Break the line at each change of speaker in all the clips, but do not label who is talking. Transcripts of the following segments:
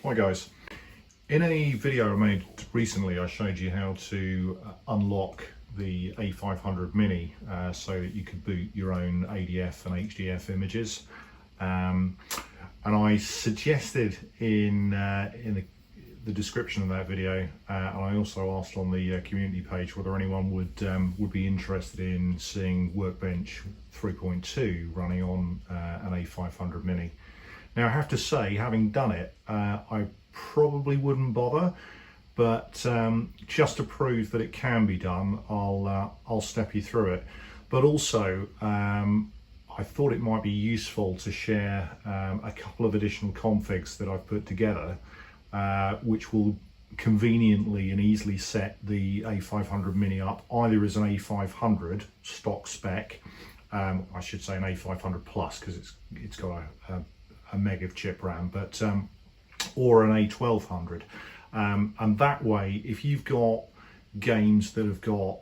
Hi guys, in a video I made recently I showed you how to unlock the A500 Mini so that you could boot your own ADF and HDF images, and I suggested in the description of that video, and I also asked on the community page whether anyone would be interested in seeing Workbench 3.2 running on an A500 Mini. Now I have to say, having done it, I probably wouldn't bother, but just to prove that it can be done, I'll step you through it. But also, I thought it might be useful to share a couple of additional configs that I've put together, which will conveniently and easily set the A500 Mini up either as an A500 stock spec, I should say an A500 Plus because it's got a meg of chip RAM, but or an A1200, and that way if you've got games that have got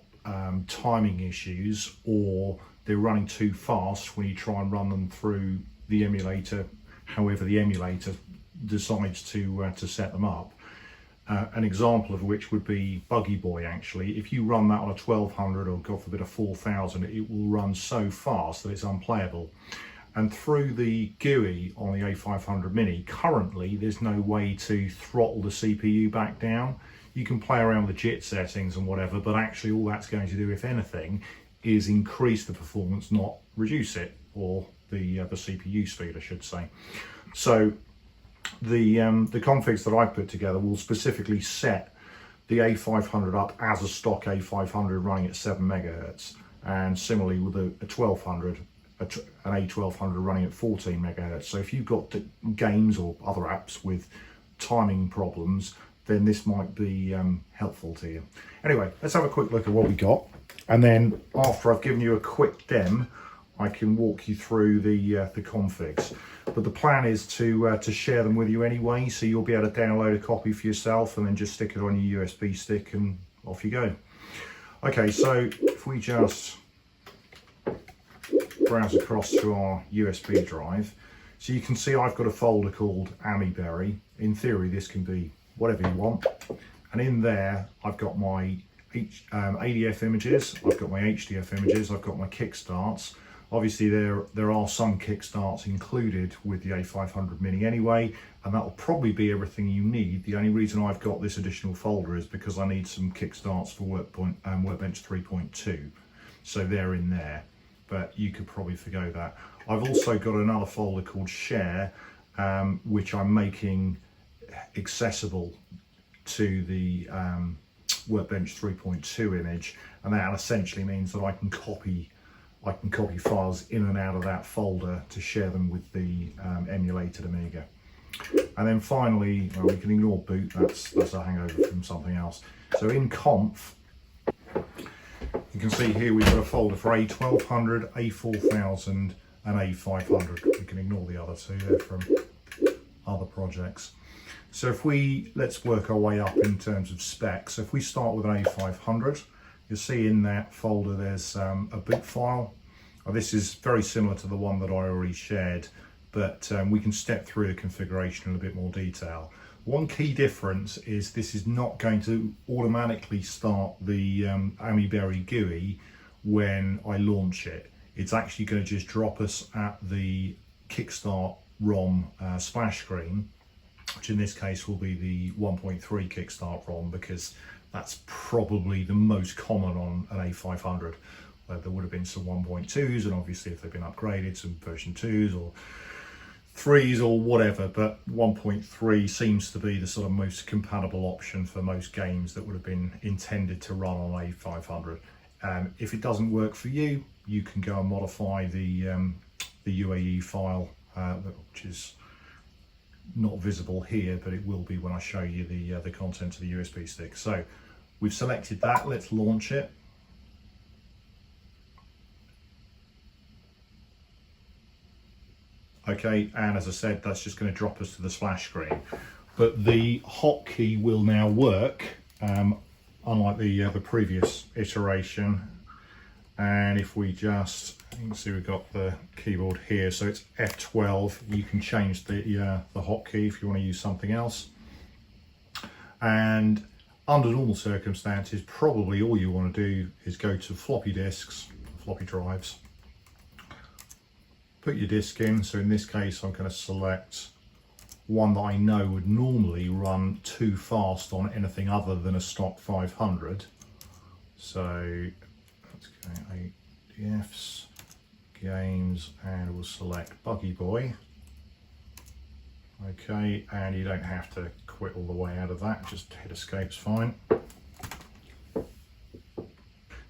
timing issues or they're running too fast when you try and run them through the emulator, however the emulator decides to set them up, an example of which would be Buggy Boy. Actually, if you run that on a 1200 or God forbid a 4000, it will run so fast that it's unplayable. And through the GUI on the A500 Mini, currently there's no way to throttle the CPU back down. You can play around with the JIT settings and whatever, but actually all that's going to do, if anything, is increase the performance, not reduce it, or the CPU speed, I should say. So the configs that I've put together will specifically set the A500 up as a stock A500 running at 7 megahertz, and similarly with a 1200. An A1200 running at 14 megahertz. So if you've got games or other apps with timing problems, then this might be helpful to you. Anyway, let's have a quick look at what we got, and then after I've given you a quick dem, I can walk you through the configs. But the plan is to share them with you anyway, so you'll be able to download a copy for yourself and then just stick it on your USB stick and off you go. Okay, so if we just browse across to our USB drive, so you can see I've got a folder called Amiberry. In theory this can be whatever you want, and in there I've got my ADF images, I've got my HDF images, I've got my kickstarts. Obviously there are some kickstarts included with the A500 Mini anyway, and that will probably be everything you need. The only reason I've got this additional folder is because I need some kickstarts for Workbench 3.2, so they're in there, but you could probably forgo that. I've also got another folder called Share, which I'm making accessible to the Workbench 3.2 image, and that essentially means that I can copy files in and out of that folder to share them with the emulated Amiga. And then finally, well, we can ignore boot, that's a hangover from something else. So in conf, you can see here we've got a folder for A1200, A4000 and A500. We can ignore the other two, they're from other projects. So let's work our way up in terms of specs. So if we start with an A500, you'll see in that folder there's a boot file. This is very similar to the one that I already shared, but we can step through the configuration in a bit more detail. One key difference is this is not going to automatically start the Amiberry GUI when I launch it. It's actually going to just drop us at the Kickstart ROM splash screen, which in this case will be the 1.3 Kickstart ROM, because that's probably the most common on an A500. There would have been some 1.2s, and obviously if they've been upgraded, some version 2s or 3s or whatever, but 1.3 seems to be the sort of most compatible option for most games that would have been intended to run on A500. If it doesn't work for you, you can go and modify the UAE file, which is not visible here, but it will be when I show you the contents of the USB stick. So we've selected that, let's launch it. Okay, and as I said, that's just going to drop us to the splash screen. But the hotkey will now work, unlike the previous iteration. And if we just You can see we've got the keyboard here, so it's F12. You can change the hotkey if you want to use something else. And under normal circumstances, probably all you want to do is go to floppy disks, floppy drives, put your disk in. So in this case, I'm going to select one that I know would normally run too fast on anything other than a stock 500. So let's go ADFs, games, and we'll select Buggy Boy. Okay, and you don't have to quit all the way out of that, just hit escape's fine.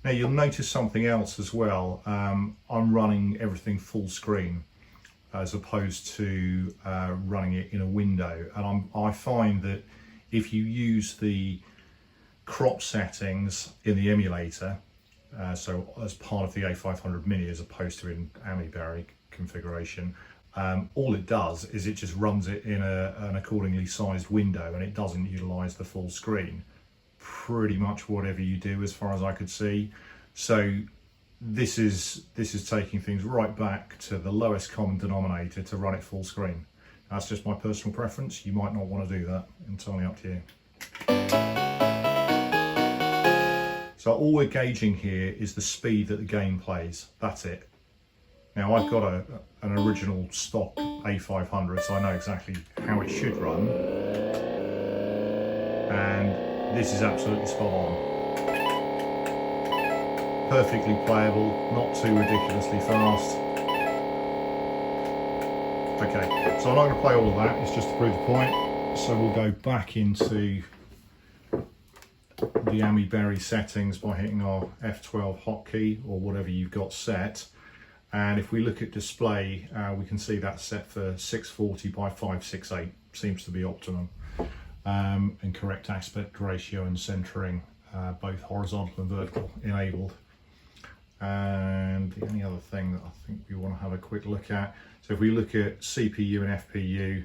Now you'll notice something else as well. I'm running everything full screen as opposed to running it in a window, and I find that if you use the crop settings in the emulator, so as part of the A500 Mini as opposed to in Amiberry configuration, all it does is it just runs it in an accordingly sized window, and it doesn't utilize the full screen. Pretty much whatever you do, as far as I could see. So this is taking things right back to the lowest common denominator to run it full screen. That's just my personal preference. You might not want to do that. Entirely up to you. So all we're gauging here is the speed that the game plays. That's it. Now I've got an original stock A500, so I know exactly how it should run. And this is absolutely spot on. Perfectly playable, not too ridiculously fast. Okay, so I'm not going to play all of that, it's just to prove the point. So we'll go back into the Amiberry settings by hitting our F12 hotkey or whatever you've got set. And if we look at display, we can see that's set for 640 by 568, seems to be optimum. And correct aspect ratio and centering, both horizontal and vertical enabled. And the only other thing that I think we want to have a quick look at, so if we look at CPU and FPU,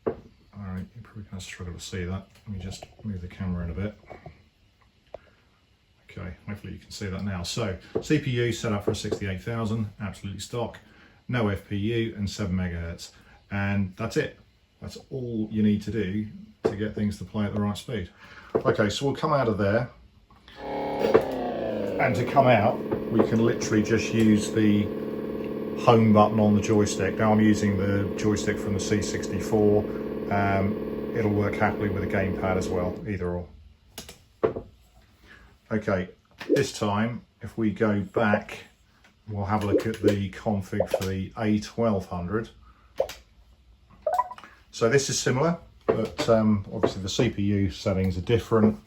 all right, you're probably going to struggle to see that. Let me just move the camera in a bit. Okay, hopefully you can see that now. So CPU set up for a 68,000, absolutely stock, no FPU and 7 megahertz. And that's it. That's all you need to do to get things to play at the right speed. Okay, so we'll come out of there. And to come out, we can literally just use the home button on the joystick. Now I'm using the joystick from the C64. It'll work happily with a gamepad as well, either or. Okay, this time, if we go back, we'll have a look at the config for the A1200. So this is similar, but obviously the CPU settings are different.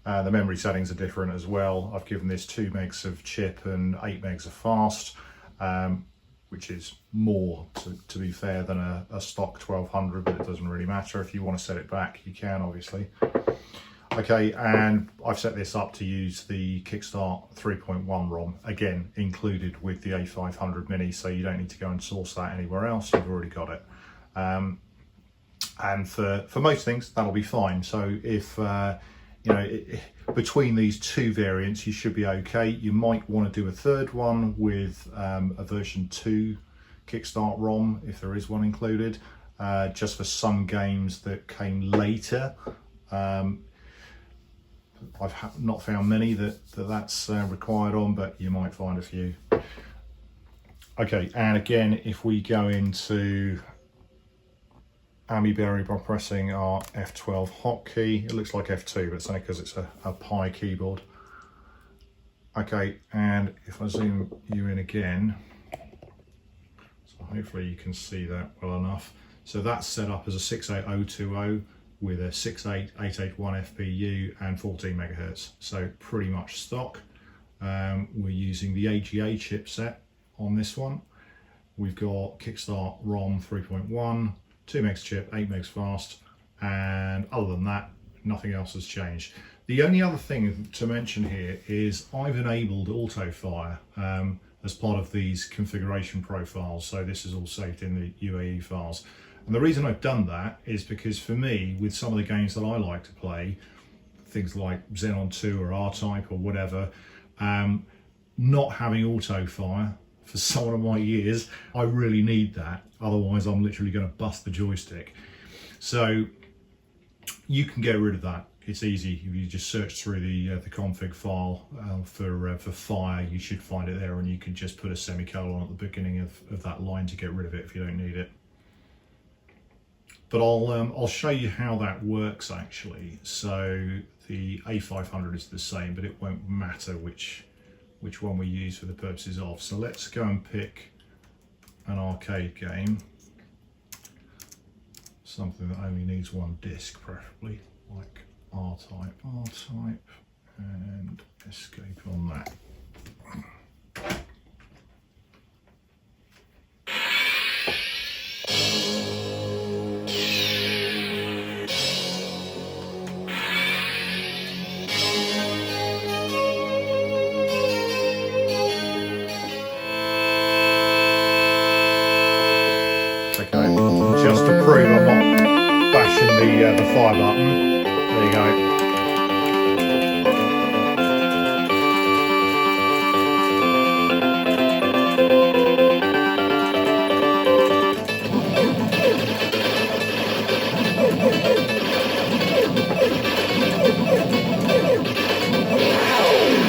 The memory settings are different as well. I've given this 2 megs of chip and 8 megs of fast, which is more, to be fair, than a stock 1200, but it doesn't really matter. If you want to set it back, you can, obviously. Okay, and I've set this up to use the Kickstart 3.1 ROM, again, included with the A500 Mini, so you don't need to go and source that anywhere else, you've already got it. And for most things, that'll be fine. So if, you know, between these 2 variants, you should be okay. You might want to do a third one with a version 2 Kickstart ROM, if there is one included, just for some games that came later. I've not found many that's required on, but you might find a few. Okay, and again, if we go into Amiberry by pressing our F12 hotkey, it looks like F2, but it's only because it's a Pi keyboard. Okay, and if I zoom you in again, so hopefully you can see that well enough. So that's set up as a 68020 with a 68881 FPU and 14 megahertz, so pretty much stock. We're using the AGA chipset on this one. We've got Kickstart ROM 3.1, 2 megs chip, 8 megs fast, and other than that, nothing else has changed. The only other thing to mention here is I've enabled Autofire as part of these configuration profiles, so this is all saved in the UAE files. And the reason I've done that is because for me, with some of the games that I like to play, things like Xenon 2 or R-Type or whatever, not having auto fire for someone of my years, I really need that. Otherwise, I'm literally going to bust the joystick. So you can get rid of that. It's easy. If you just search through the config file for fire, you should find it there, and you can just put a semicolon at the beginning of that line to get rid of it if you don't need it. But I'll show you how that works actually. So the A500 is the same, but it won't matter which one we use for the purposes of. So let's go and pick an arcade game, something that only needs one disc, preferably like R-type, and escape on that. Okay, just to prove I'm not bashing the fire button, there you go.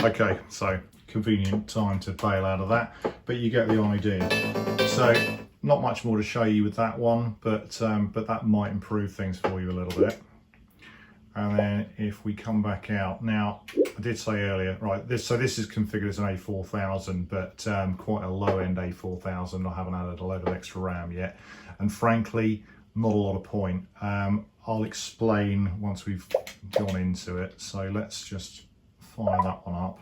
Okay, so convenient time to bail out of that, but you get the idea. So not much more to show you with that one, but that might improve things for you a little bit. And then if we come back out, now I did say earlier, right, this is configured as an A4000, but quite a low end A4000. I haven't added a load of extra RAM yet, and frankly, not a lot of point. I'll explain once we've gone into it. So let's just fire that one up.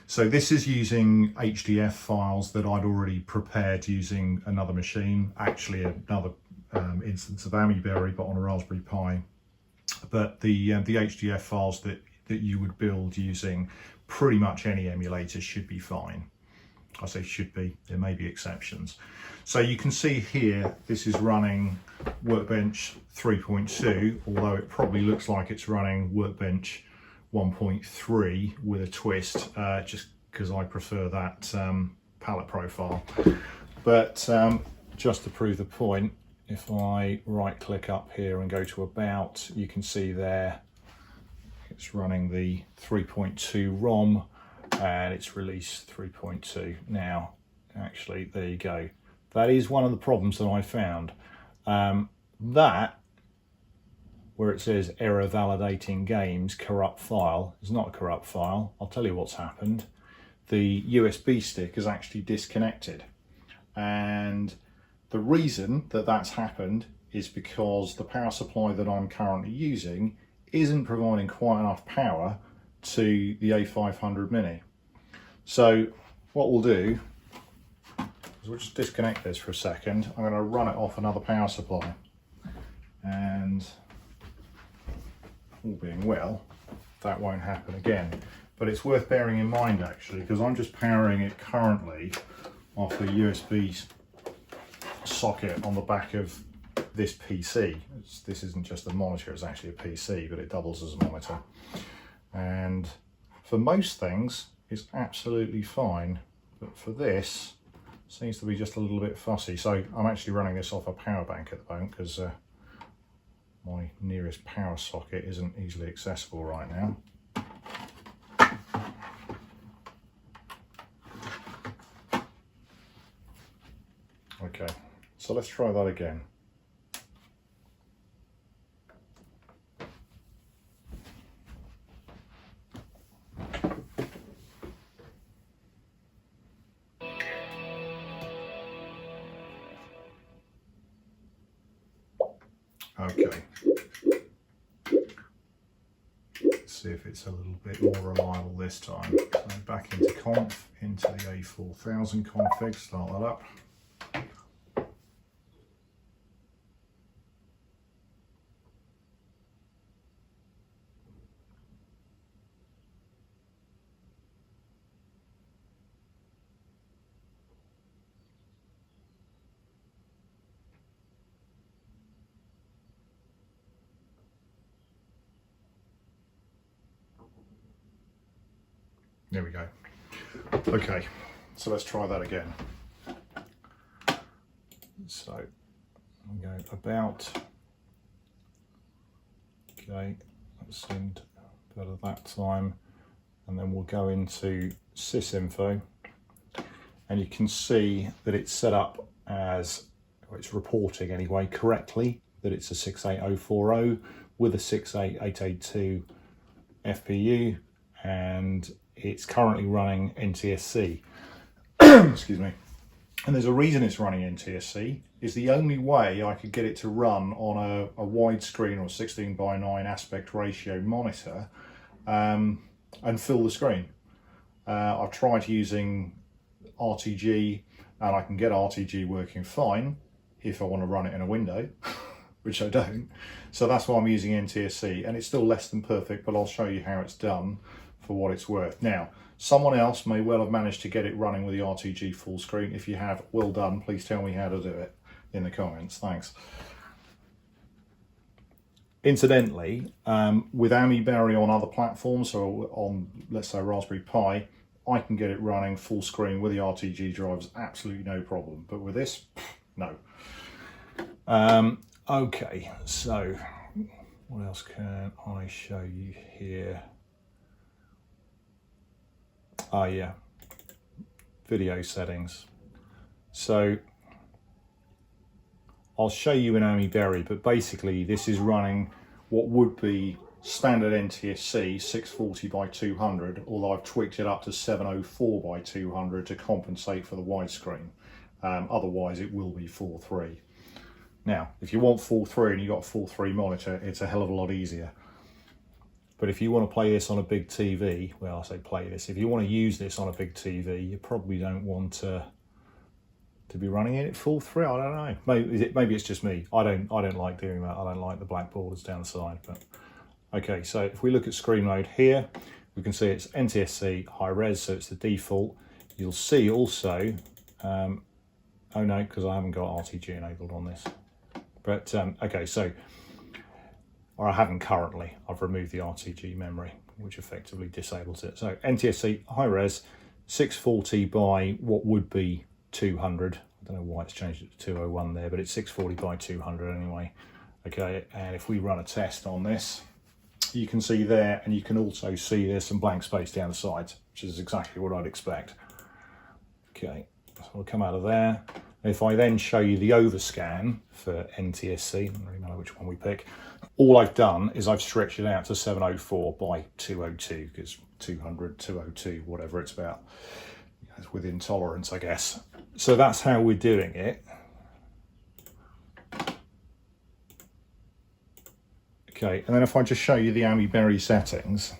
So this is using HDF files that I'd already prepared using another machine, actually another instance of Amiberry, but on a Raspberry Pi. But the HDF files that you would build using pretty much any emulator should be fine. I say should be, there may be exceptions. So you can see here, this is running Workbench 3.2, although it probably looks like it's running Workbench 1.3 with a twist, just because I prefer that palette profile. But just to prove the point, if I right click up here and go to About, you can see there it's running the 3.2 ROM and it's release 3.2. Now, actually, there you go. That is one of the problems that I found. That, where it says error validating games, corrupt file, is not a corrupt file. I'll tell you what's happened. The USB stick is actually disconnected. And the reason that that's happened is because the power supply that I'm currently using isn't providing quite enough power to the A500 Mini. So what we'll do is we'll just disconnect this for a second. I'm going to run it off another power supply, and all being well, that won't happen again. But it's worth bearing in mind actually, because I'm just powering it currently off the USB socket on the back of this PC. This isn't just a monitor, it's actually a PC, but it doubles as a monitor. And for most things, it's absolutely fine. But for this, it seems to be just a little bit fussy. So I'm actually running this off a power bank at the moment because my nearest power socket isn't easily accessible right now. Okay, so let's try that again. Okay, let's see if it's a little bit more reliable this time. So back into conf, into the A4000 config, start that up. There we go. Okay, so let's try that again. So I'm going about, okay, that seemed better that time. And then we'll go into sysinfo, and you can see that it's set up as, or it's reporting anyway, correctly, that it's a 68040 with a 68882 FPU, and it's currently running NTSC. Excuse me. And there's a reason it's running NTSC. Is the only way I could get it to run on a widescreen or 16:9 aspect ratio monitor and fill the screen. I've tried using RTG, and I can get RTG working fine if I want to run it in a window, which I don't. So that's why I'm using NTSC, and it's still less than perfect, but I'll show you how it's done for what it's worth. Now, someone else may well have managed to get it running with the RTG full screen. If you have, well done. Please tell me how to do it in the comments. Thanks. Incidentally, with Amiberry on other platforms, so on, let's say, Raspberry Pi, I can get it running full screen with the RTG drivers, absolutely no problem. But with this, no. Okay, so what else can I show you here? Oh yeah, video settings. So I'll show you in Amiberry, but basically this is running what would be standard NTSC 640 by 200, although I've tweaked it up to 704 by 200 to compensate for the widescreen. Otherwise it will be 4:3. Now, if you want 4:3 and you've got a 4:3 monitor, it's a hell of a lot easier. But if you want to play this on a big TV, well, I say play this, if you want to use this on a big TV, you probably don't want to be running it at full 3. I don't know. Maybe it's just me. I don't like doing that. I don't like the black borders down the side. But okay, so if we look at screen mode here, we can see it's NTSC high res, so it's the default. You'll see also, oh no, because I haven't got RTG enabled on this. But okay, so, or I haven't currently. I've removed the RTG memory, which effectively disables it. So NTSC high res, 640 by what would be 200. I don't know why it's changed it to 201 there, but it's 640 by 200 anyway. Okay, and if we run a test on this, you can see there, and you can also see there's some blank space down the sides, which is exactly what I'd expect. Okay, so we'll come out of there. If I then show you the overscan for NTSC, doesn't really matter which one we pick, all I've done is I've stretched it out to 704 by 202, because 200, 202, whatever it's about. It's within tolerance, I guess. So that's how we're doing it. Okay, and then if I just show you the Amiberry settings.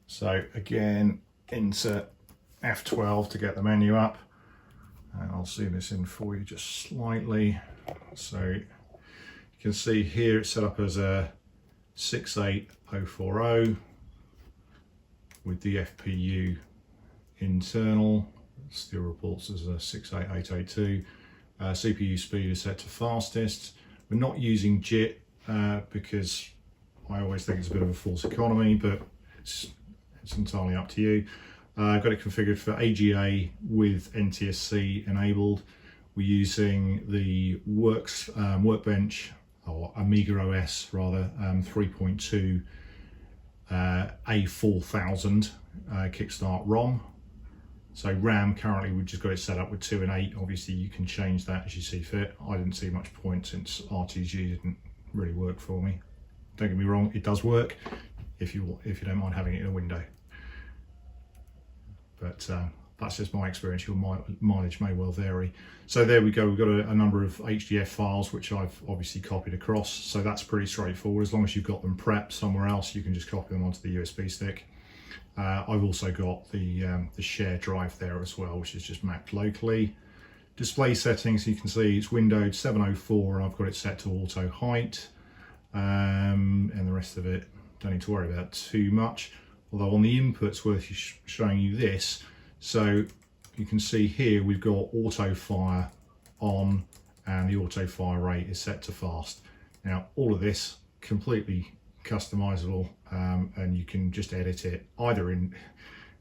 So again, insert F12 to get the menu up. And I'll zoom this in for you just slightly. So you can see here it's set up as a 68040 with the FPU internal. Still reports as a 68882. CPU speed is set to fastest. We're not using JIT because I always think it's a bit of a false economy, but it's entirely up to you. I've got it configured for AGA with NTSC enabled. We're using the Workbench, or Amiga OS rather, 3.2 A4000 Kickstart ROM. So RAM currently we've just got it set up with 2 and 8. Obviously you can change that as you see fit. I didn't see much point since RTG didn't really work for me. Don't get me wrong, it does work if you don't mind having it in a window. But that's just my experience. Your mileage may well vary. So there we go. We've got a number of HDF files which I've obviously copied across. So that's pretty straightforward. As long as you've got them prepped somewhere else, you can just copy them onto the USB stick. I've also got the share drive there as well, which is just mapped locally. Display settings, you can see it's windowed 704 and I've got it set to auto height. And the rest of it, don't need to worry about too much. Although on the inputs worth showing you this. So you can see here we've got auto fire on and the auto fire rate is set to fast. Now all of this completely customizable, and you can just edit it either in,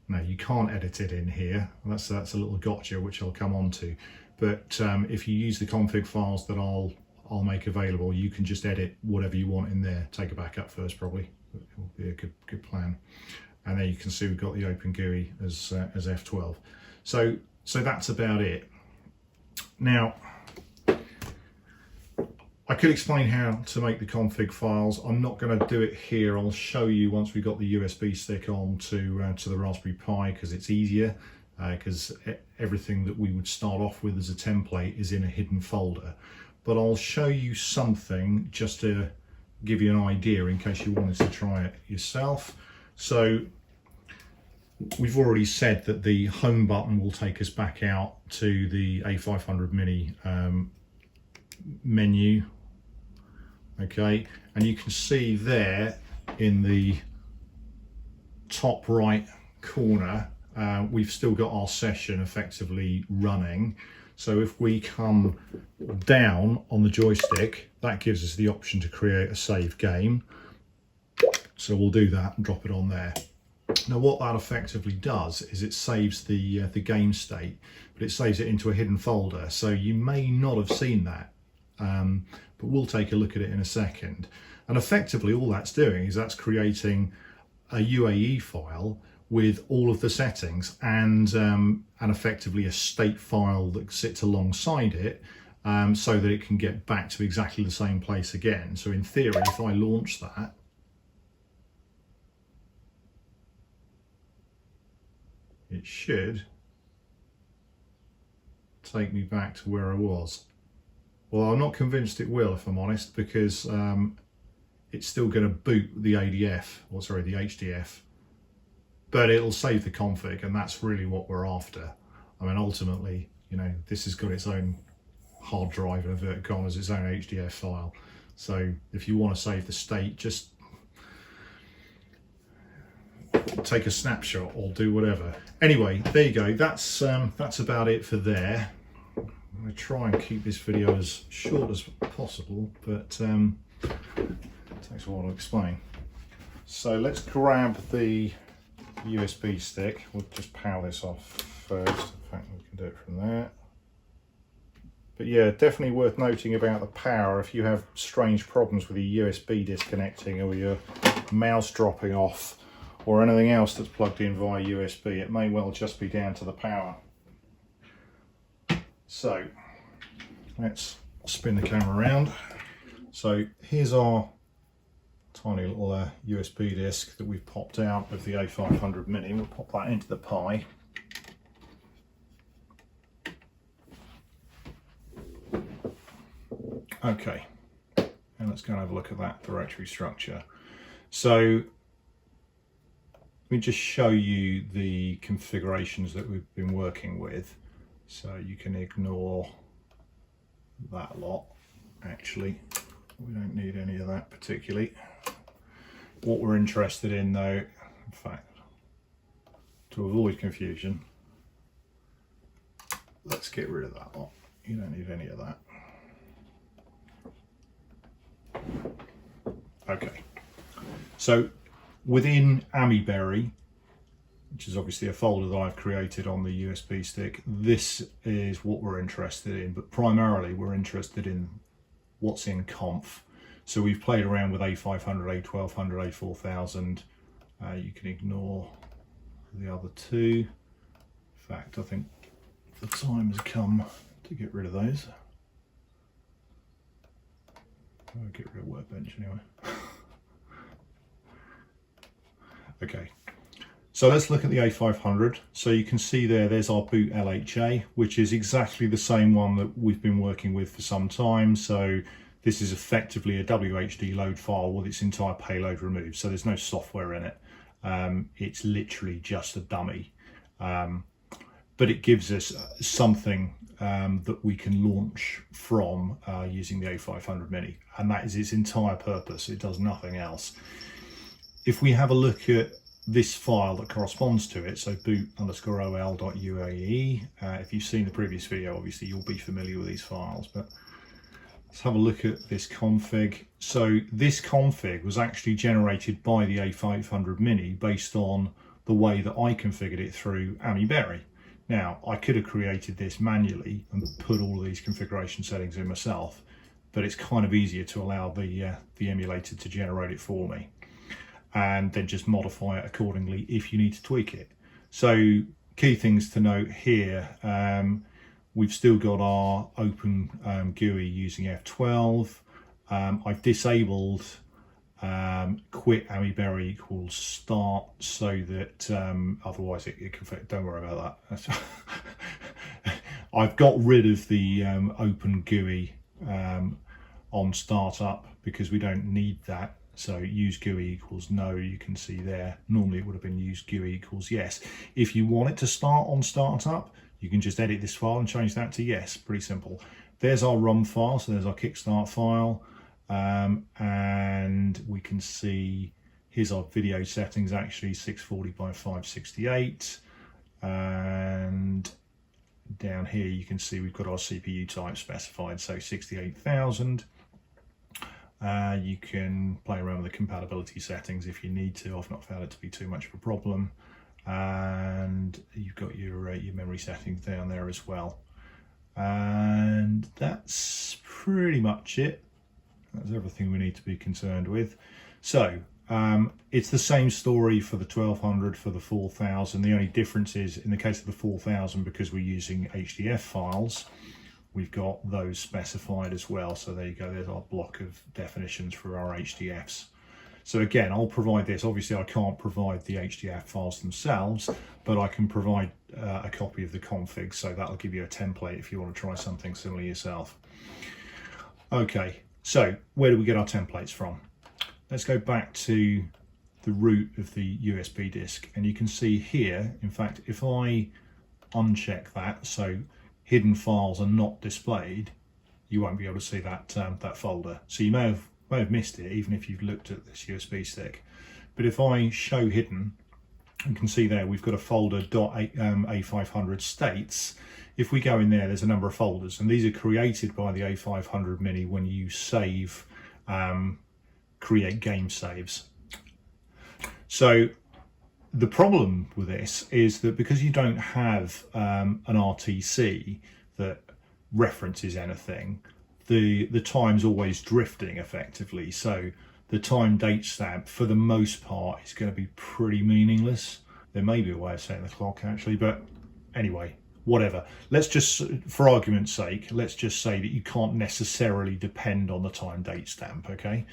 no, you can't edit it in here. That's a little gotcha, which I'll come on to. But if you use the config files that I'll make available, you can just edit whatever you want in there. Take a backup first, probably. It will be a good plan. And there you can see we've got the Open GUI as F12. So that's about it. Now, I could explain how to make the config files. I'm not going to do it here. I'll show you once we've got the USB stick on to the Raspberry Pi, because it's easier, because everything that we would start off with as a template is in a hidden folder. But I'll show you something just to give you an idea in case you wanted to try it yourself. So we've already said that the home button will take us back out to the A500 Mini menu. Okay, and you can see there in the top right corner, we've still got our session effectively running. So if we come down on the joystick, that gives us the option to create a save game. So we'll do that and drop it on there. Now what that effectively does is it saves the game state, but it saves it into a hidden folder. So you may not have seen that, but we'll take a look at it in a second. And effectively all that's doing is that's creating a UAE file with all of the settings and effectively a state file that sits alongside it, so that it can get back to exactly the same place again. So in theory, if I launch that, it should take me back to where I was. Well, I'm not convinced it will, if I'm honest, because it's still going to boot the ADF, or sorry, the HDF, but it'll save the config, and that's really what we're after. I mean, ultimately, you know, this has got its own hard drive, in inverted commas, its own HDF file. So if you want to save the state, just take a snapshot or do whatever. Anyway, there you go. That's about it for there. I'm going to try and keep this video as short as possible, but it takes a while to explain. So let's grab the USB stick. We'll just power this off first. In fact, we can do it from there. But yeah, definitely worth noting about the power. If you have strange problems with your USB disconnecting, or your mouse dropping off, or anything else that's plugged in via USB, it may well just be down to the power. So let's spin the camera around. So here's our tiny little USB disk that we've popped out of the A500 Mini. We'll pop that into the Pi. Okay, and let's go and have a look at that directory structure. So let me just show you the configurations that we've been working with. So you can ignore that lot, actually. We don't need any of that particularly. What we're interested in though, in fact, to avoid confusion, let's get rid of that lot. You don't need any of that. Okay, so within Amiberry, which is obviously a folder that I've created on the USB stick, this is what we're interested in, but primarily we're interested in what's in conf. So we've played around with A500, A1200, A4000. You can ignore the other two. In fact, I think the time has come to get rid of those. I'll get rid of Workbench anyway. Okay, so let's look at the A500. So you can see there's our boot LHA, which is exactly the same one that we've been working with for some time. So this is effectively a WHD load file with its entire payload removed. So there's no software in it. It's literally just a dummy. But it gives us something that we can launch from using the A500 Mini. And that is its entire purpose. It does nothing else. If we have a look at this file that corresponds to it, so boot_ol.uae, if you've seen the previous video, obviously you'll be familiar with these files, but Let's have a look at this config. So this config was actually generated by the A500 Mini based on the way that I configured it through Amiberry. Now, I could have created this manually and put all of these configuration settings in myself, but it's kind of easier to allow the emulator to generate it for me and then just modify it accordingly if you need to tweak it. So key things to note here, we've still got our open GUI using F12. I've disabled quit Amiberry equals start so that otherwise it can, don't worry about that. I've got rid of the open GUI on startup because we don't need that. So use GUI equals no, you can see there. Normally it would have been use GUI equals yes. If you want it to start on startup, you can just edit this file and change that to yes, pretty simple. There's our ROM file, so there's our Kickstart file. And we can see, here's our video settings actually, 640 by 568. And down here you can see we've got our CPU type specified, so 68,000. You can play around with the compatibility settings if you need to. I've not found it to be too much of a problem. And you've got your memory settings down there as well. And that's pretty much it. That's everything we need to be concerned with. So it's the same story for the 1200, for the 4000. The only difference is in the case of the 4000, because we're using HDF files, we've got those specified as well. So there you go, there's our block of definitions for our HDFs. So again, I'll provide this. Obviously I can't provide the HDF files themselves, but I can provide a copy of the config. So that'll give you a template if you want to try something similar yourself. Okay, so where do we get our templates from? Let's go back to the root of the USB disk, and you can see here, in fact, if I uncheck that, so hidden files are not displayed, you won't be able to see that that folder. So you may have missed it even if you've looked at this USB stick. But if I show hidden, you can see there we've got a folder .A500 states. If we go in there, there's a number of folders, and these are created by the A500 Mini when you save, create game saves. So the problem with this is that because you don't have an RTC that references anything, the time's always drifting effectively. So the time date stamp for the most part is going to be pretty meaningless. There may be a way of setting the clock actually, but anyway, whatever. Let's just, for argument's sake, let's just say that you can't necessarily depend on the time date stamp, okay?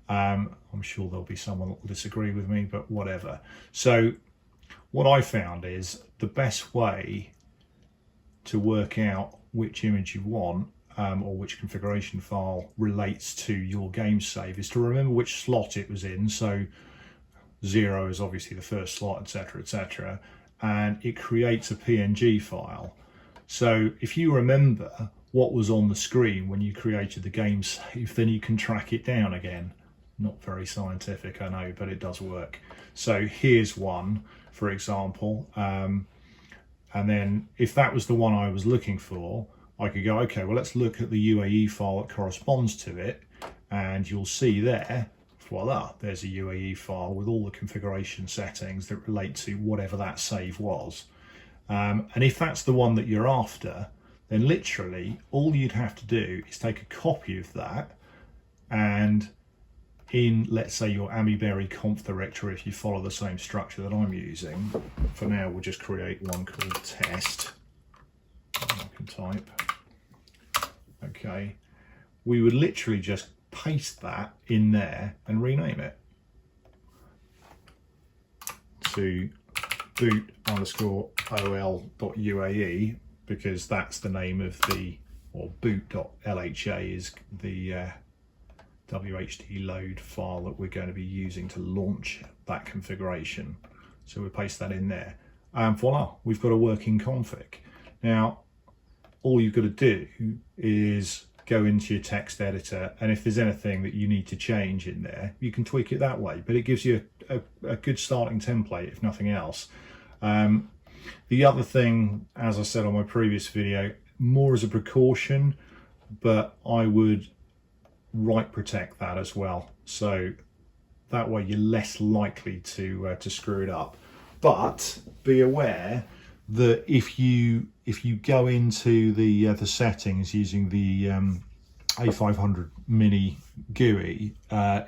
I'm sure there'll be someone that will disagree with me, but whatever. So what I found is the best way to work out which image you want or which configuration file relates to your game save is to remember which slot it was in. So 0 is obviously the first slot, etc., etc., and it creates a PNG file. So if you remember what was on the screen when you created the game save, then you can track it down again. Not very scientific, I know, but it does work. So here's one, for example, and then if that was the one I was looking for, I could go, okay, well, let's look at the UAE file that corresponds to it, and you'll see there, voila, there's a UAE file with all the configuration settings that relate to whatever that save was. And if that's the one that you're after, then literally all you'd have to do is take a copy of that, and in, let's say, your Amiberry conf directory, if you follow the same structure that I'm using, for now we'll just create one called test. I can type. Okay, we would literally just paste that in there and rename it to boot_ol.uae, because that's the name of the, or boot.lha is the WHD load file that we're going to be using to launch that configuration. So we paste that in there, and voila, we've got a working config. Now, all you've got to do is go into your text editor, and if there's anything that you need to change in there, you can tweak it that way, but it gives you a good starting template, if nothing else. The other thing, as I said on my previous video, more as a precaution, but I would write protect that as well, so that way you're less likely to screw it up. But be aware that if you go into the settings using the A500 Mini GUI,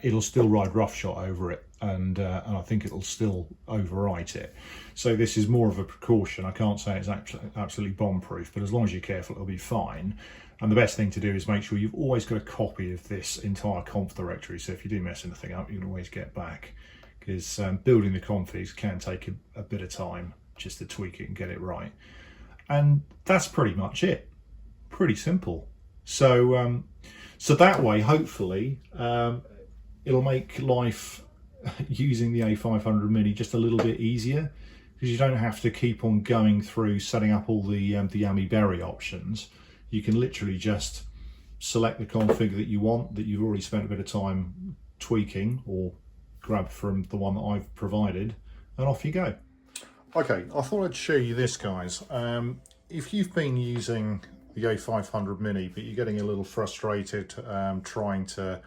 it'll still ride roughshod over it, and I think it'll still overwrite it. So this is more of a precaution. I can't say it's absolutely bomb-proof, but as long as you're careful, it'll be fine. And the best thing to do is make sure you've always got a copy of this entire conf directory, so if you do mess anything up, you can always get back, because building the configs can take a bit of time just to tweak it and get it right. And that's pretty much it. Pretty simple. So so that way, hopefully, it'll make life using the A500 Mini just a little bit easier, because you don't have to keep on going through setting up all the Amiberry options. You can literally just select the config that you want, that you've already spent a bit of time tweaking, or grab from the one that I've provided, and off you go. Okay, I thought I'd show you this, guys. If you've been using the A500 Mini, but you're getting a little frustrated trying to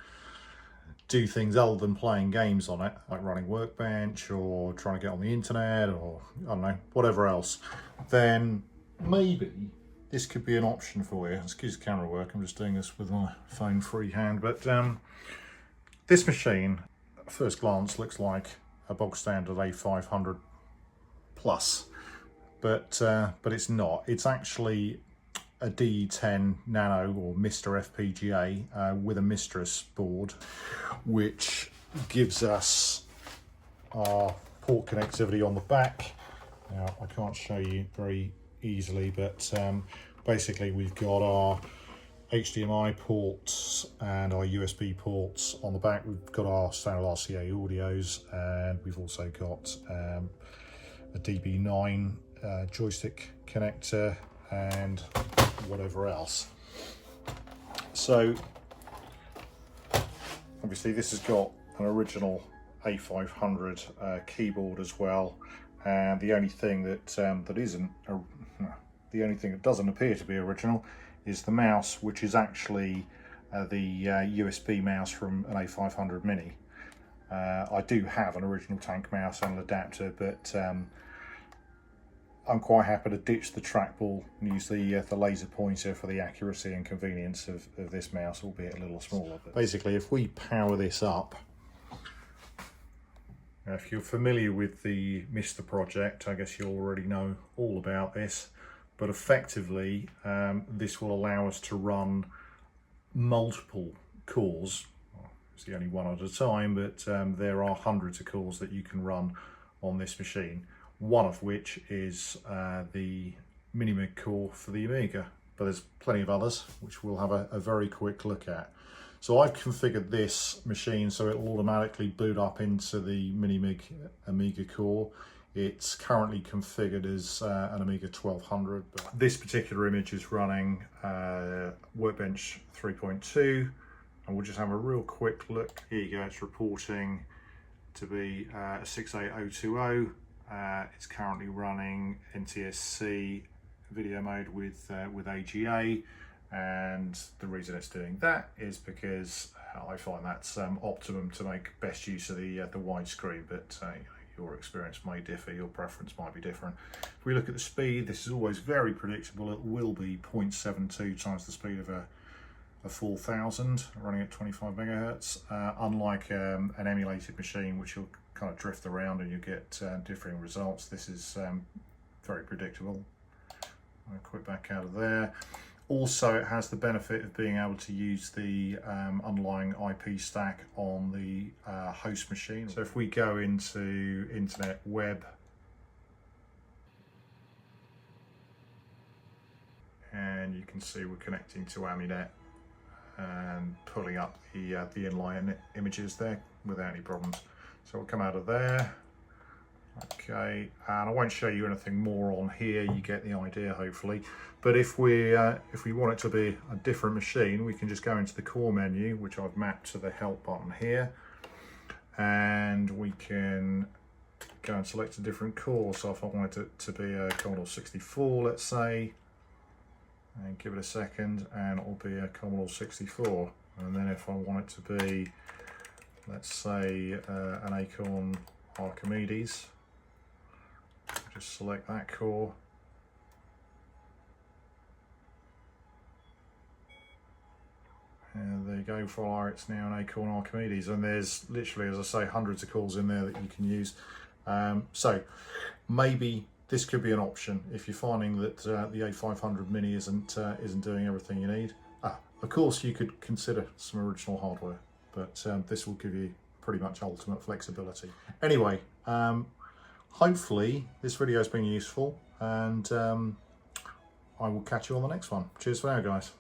do things other than playing games on it, like running Workbench or trying to get on the internet, or I don't know, whatever else, then maybe this could be an option for you. Excuse the camera work, I'm just doing this with my phone freehand, but this machine at first glance looks like a bog standard A500 Plus, but it's not. It's actually a D10 Nano or MiSTer FPGA with a mistress board, which gives us our port connectivity on the back. Now I can't show you very easily, but basically we've got our HDMI ports and our USB ports on the back. We've got our standard RCA audios, and we've also got a DB9 joystick connector and whatever else. So obviously this has got an original A500 keyboard as well, and the only thing that the only thing that doesn't appear to be original is the mouse, which is actually the USB mouse from an A500 Mini. I do have an original tank mouse and an adapter, but I'm quite happy to ditch the trackball and use the laser pointer for the accuracy and convenience of this mouse, albeit a little smaller. But basically, if we power this up, if you're familiar with the MiSTer project, I guess you already know all about this, but effectively this will allow us to run multiple cores. It's the only one at a time, but there are hundreds of cores that you can run on this machine. One of which is the Minimig core for the Amiga, but there's plenty of others which we'll have a very quick look at. So I've configured this machine so it will automatically boot up into the Minimig Amiga core. It's currently configured as an Amiga 1200, but this particular image is running Workbench 3.2, and we'll just have a real quick look. Here you go, it's reporting to be a 68020. It's currently running NTSC video mode with AGA, and the reason it's doing that is because I find that's optimum to make best use of the widescreen, but your experience may differ, your preference might be different. If we look at the speed, this is always very predictable. It will be 0.72 times the speed of a 4000 running at 25 megahertz, unlike an emulated machine, which you'll kind of drift around and you get differing results. This is very predictable. I'll quit back out of there. Also, it has the benefit of being able to use the underlying IP stack on the host machine. So if we go into internet web, and you can see we're connecting to Aminet and pulling up the inline images there without any problems. So we'll come out of there. Okay, and I won't show you anything more on here. You get the idea, hopefully. But if we want it to be a different machine, we can just go into the core menu, which I've mapped to the help button here, and we can go and select a different core. So if I wanted it to be a Commodore 64, let's say, and give it a second, and it'll be a Commodore 64. And then if I want it to be, let's say, an Acorn Archimedes, just select that core. And there you go, for it's now an Acorn Archimedes, and there's literally, as I say, hundreds of cores in there that you can use. So maybe this could be an option if you're finding that the A500 Mini isn't doing everything you need. Of course, you could consider some original hardware, but this will give you pretty much ultimate flexibility. Anyway, hopefully this video has been useful, and I will catch you on the next one. Cheers for now, guys.